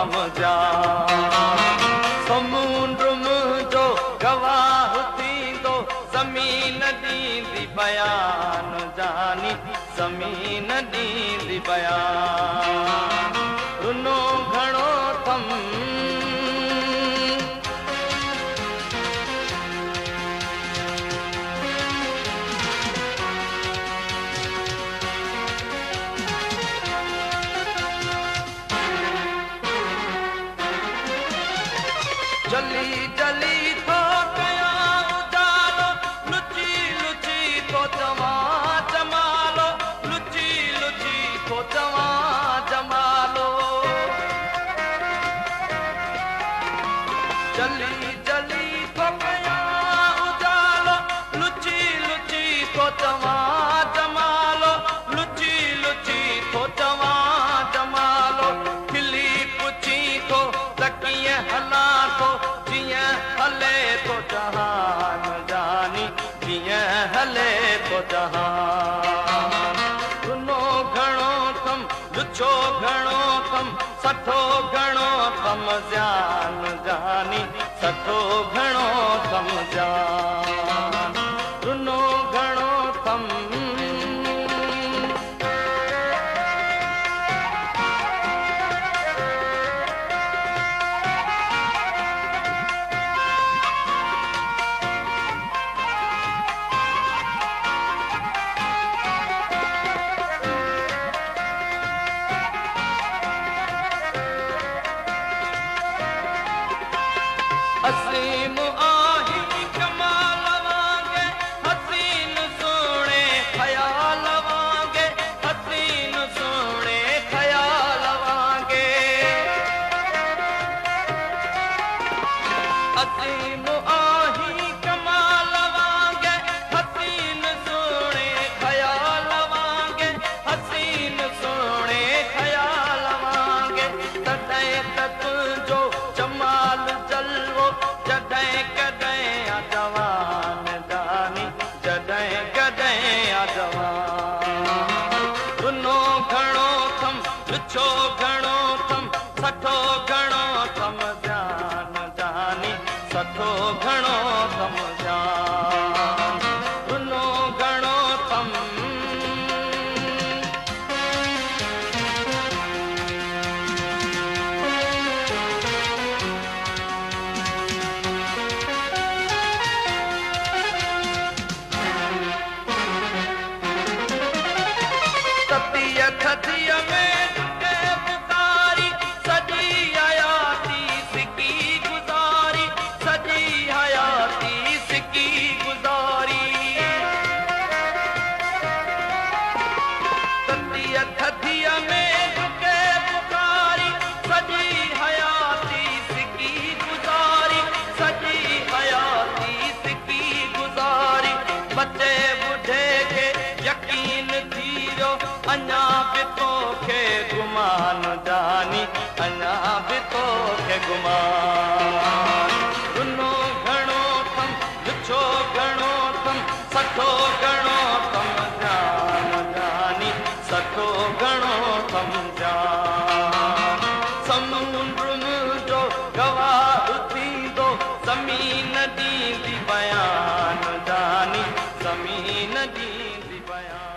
थम जा समुंड मुंहिंजो गवाह थींदो ज़मीन ॾींदी बयान जानी ज़मीन ॾींदी बयान रुनो घणो थम जली जली थो कया उजालो लुची लुची थो चवां जमालो लुची लुची थो चवां जमालो जली जली थो कया उजालो लुची लुची थो चवां जमालो लुची लुची थो चवां जमालो खिली पुछी थो त कीअं हलां थो जियां हले तो जहान जानी जियां हले तो जहान रुनो घणो थम लुछो घणो थम सठो घणो थम ज़्यान जानी सठो घणो थम ज़्यान रुनो घणो थम हसीन आही कमाल वांगे हसीन सोने ख्याल वांगे हसीन सोने ख्याल वांगे हसीन आही कमाल वांगे हसीन सोने ख्याल वांगे हसीन सोने ख्याल वांगे तॾहिं त तुंहिंजो जमाल जलवो जॾहिं कॾहिं आ जवान जानी जॾहिं कॾहिं आ जवान रुनो घणो थम लुछो घणो थम सठो घणो थम ज़्यान जानी सठो घणो थम ज़्यान रुनो घणो थम सतीअ थधीअ में ढुके पुकारी सॼी हयाती सिकी गुज़ारी सॼी हयाती सिकी गुज़ारी सतीअ थधीअ में ढुके पुकारी सॼी हयाती सिकी गुज़ारी सॼी हयाती सिकी गुज़ारी बचे बुढ़े खे यकीन थी वियो अञा बि तोखे गुमान जानी अञा बि तोखे गुमान रुनो घणो थम लुछो घणो थम सठो घणो थम ज़्यान जानी सठो घणो थम ज़्यान समुंड मुंहिंजो गवाह थींदो ज़मीन ॾींदी बयान जानी ज़मीन ॾींदी बयान